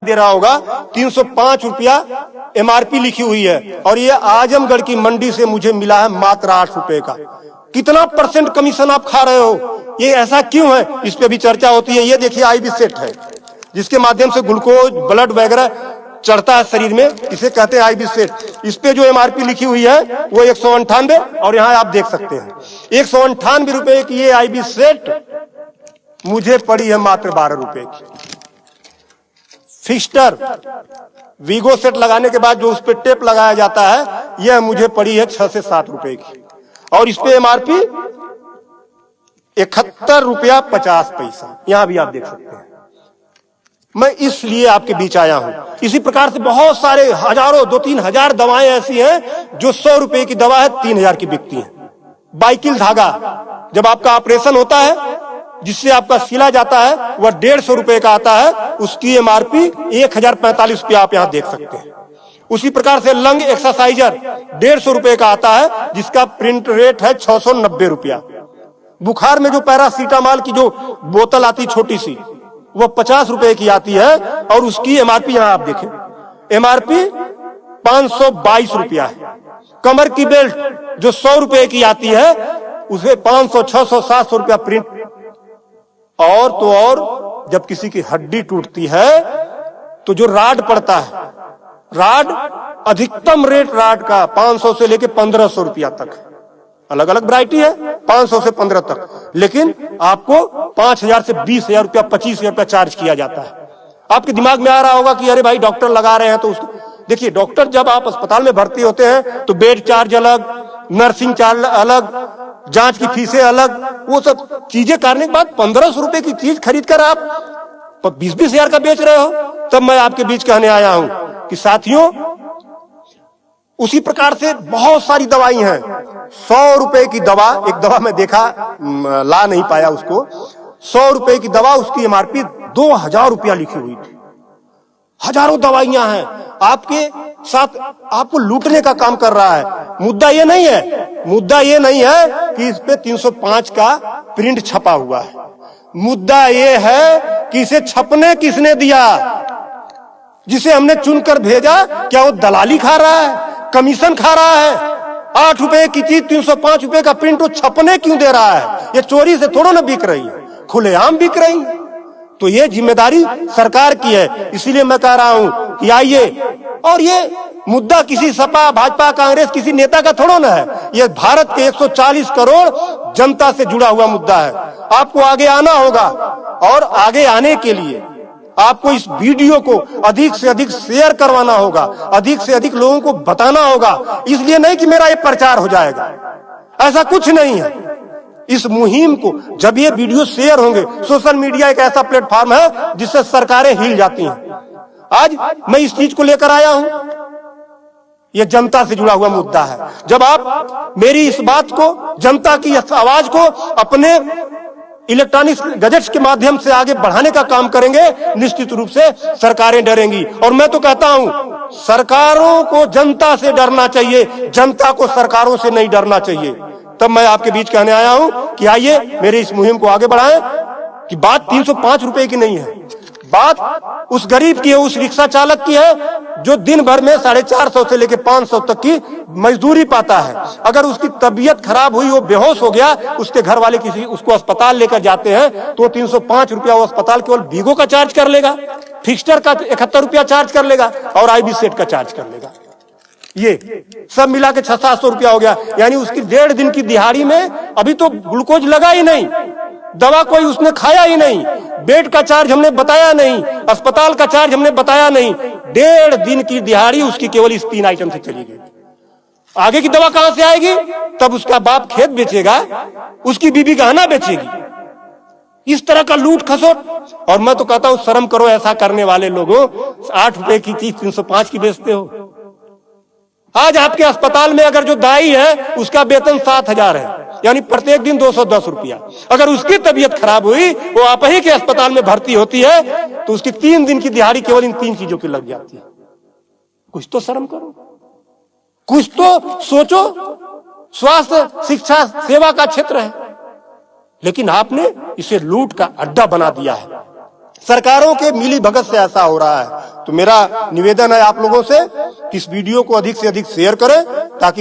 दे रहा होगा 305 रुपया एमआरपी लिखी हुई है और ये आजमगढ़ की मंडी से मुझे मिला है मात्र 8 रुपए का। कितना परसेंट कमीशन आप खा रहे हो? ये ऐसा क्यों है? इस पे भी चर्चा होती है। ये देखिए आईबी सेट है जिसके माध्यम से ग्लूकोज ब्लड वगैरह चढ़ता है शरीर में, इसे कहते हैं आईबी सेट। इस पे जो एमआरपी लिखी हुई है वो 198 और यहाँ आप देख सकते हैं 198 रुपए की ये आईबी सेट मुझे पड़ी है मात्र 12 रुपए की। फिक्स्टर वीगो सेट लगाने के बाद जो उस पर टेप लगाया जाता है यह मुझे पड़ी है 6 से 7 रुपए की और इस पे एमआरपी 71 रुपया 50 पैसा। यहां भी आप देख सकते हैं। मैं इसलिए आपके बीच आया हूं। इसी प्रकार से बहुत सारे हजारों 2-3 हजार दवाएं ऐसी हैं जो 100 रुपए की दवा है 3000 की बिकती है। बाइकिल धागा जब आपका ऑपरेशन होता है जिससे आपका सिला जाता है वह 150 रुपए का आता है, उसकी एमआरपी 1045 रुपया आप यहां देख सकते हैं। उसी प्रकार से लंग एक्सरसाइजर 150 रुपए का आता है जिसका प्रिंट रेट है 690 रुपया। बुखार में जो पैरासीटामॉल की जो बोतल आती छोटी सी वो 50 रुपए की आती है और उसकी एमआरपी यहां आप देखें एमआरपी 522 रुपया है। कमर की बेल्ट जो 100 रुपए की आती है उसे 500, 600, 700 रुपया प्रिंट। और तो और जब किसी की हड्डी टूटती है तो जो राड पड़ता है, राड अधिकतम रेट राड का 500 से लेके 1500 रुपया तक, अलग अलग वैरायटी है 500 से 15 तक, लेकिन आपको 5000 से 20,000 रुपया 25,000 रुपया चार्ज किया जाता है। आपके दिमाग में आ रहा होगा कि अरे भाई डॉक्टर लगा रहे हैं तो उसको देखिए। डॉक्टर जब आप अस्पताल में भर्ती होते हैं तो बेड चार्ज अलग, नर्सिंग चार्ज अलग, जांच की फीसें अलग, वो सब चीजें करने के बाद 1500 रुपए की चीज खरीद कर आप 20-20 हजार का बेच रहे हो। तब मैं आपके बीच कहने आया हूं कि साथियों उसी प्रकार से बहुत सारी दवाई हैं। 100 रुपए की दवा, एक दवा मैं देखा ला नहीं पाया उसको, 100 रुपए की दवा उसकी एमआरपी 2000 रुपया लिखी हुई थी। हजारों दवाइयां हैं आपके साथ, आपको लूटने का काम कर रहा है। मुद्दा ये नहीं है कि इस पे 305 का प्रिंट छपा हुआ है। मुद्दा ये है कि इसे छपने किसने दिया? जिसे हमने चुनकर भेजा क्या वो दलाली खा रहा है, कमीशन खा रहा है? 8 रुपए की चीज 305 रुपए का प्रिंट वो छपने क्यों दे रहा है? ये चोरी से थोड़ा ना बिक रही है, खुलेआम बिक रही है। तो ये जिम्मेदारी सरकार की है। इसीलिए मैं कह रहा हूं कि आइए, और ये मुद्दा किसी सपा भाजपा कांग्रेस किसी नेता का थोड़ा ना है, ये भारत के 140 करोड़ जनता से जुड़ा हुआ मुद्दा है। आपको आगे आना होगा और आगे आने के लिए आपको इस वीडियो को अधिक से अधिक शेयर करवाना होगा, अधिक से अधिक लोगों को बताना होगा। इसलिए नहीं कि मेरा ये प्रचार हो जाएगा, ऐसा कुछ नहीं है। इस मुहिम को जब ये वीडियो शेयर होंगे, सोशल मीडिया एक ऐसा प्लेटफॉर्म है जिससे सरकारें हिल जाती हैं। आज मैं इस चीज को लेकर आया हूं, यह जनता से जुड़ा हुआ मुद्दा है। जब आप मेरी इस बात को, जनता की इस आवाज को अपने इलेक्ट्रॉनिक गैजेट्स के माध्यम से आगे बढ़ाने का काम करेंगे, निश्चित रूप से सरकारें डरेंगी। और मैं तो कहता हूं सरकारों को जनता से डरना चाहिए, जनता को सरकारों से नहीं डरना चाहिए। तब मैं आपके बीच कहने आया हूं कि आइए मेरी इस मुहिम को आगे बढ़ाएं। कि बात 305 रुपए की नहीं है, बात उस गरीब की है, उस रिक्शा चालक की है जो दिन भर में 450 से लेकर 500 तक की मजदूरी पाता है। अगर उसकी तबीयत खराब हुई, वो बेहोश हो गया, उसके घर वाले किसी उसको अस्पताल लेकर जाते हैं तो 305 रुपया वो अस्पताल केवल वीगो का चार्ज कर लेगा, फिक्स्टर का 71 रुपया चार्ज कर लेगा और आईबी सेट का चार्ज कर लेगा। ये सब मिला के 600-700 रुपया हो गया। यानी उसकी 1.5 दिन की दिहाड़ी में अभी तो ग्लूकोज लगा ही नहीं, दवा कोई उसने खाया ही नहीं, बेड का चार्ज हमने बताया नहीं, अस्पताल का चार्ज हमने बताया नहीं। 1.5 दिन की दिहाड़ी उसकी केवल इस 3 आइटम से चली गई। आगे की दवा कहां से आएगी? तब उसका बाप खेत बेचेगा, उसकी बीबी गहना बेचेगी। इस तरह का लूट खसोट। और मैं तो कहता हूं शर्म करो ऐसा करने वाले लोगों। 8 रुपए की चीज 305 की बेचते हो। आज आपके अस्पताल में अगर जो दाई है उसका वेतन 7,000 है, यानी प्रत्येक दिन 210 रुपया। अगर उसकी तबीयत खराब हुई, वो आप ही के अस्पताल में भर्ती होती है तो उसकी 3 दिन की दिहाड़ी केवल इन 3 चीजों की लग जाती है। कुछ तो शर्म करो, कुछ तो सोचो। स्वास्थ्य, शिक्षा, सेवा का क्षेत्र है, लेकिन आपने इसे लूट का अड्डा बना दिया है। सरकारों के मिली भगत से ऐसा हो रहा है। तो मेरा निवेदन है आप लोगों से कि इस वीडियो को अधिक से अधिक शेयर करें ताकि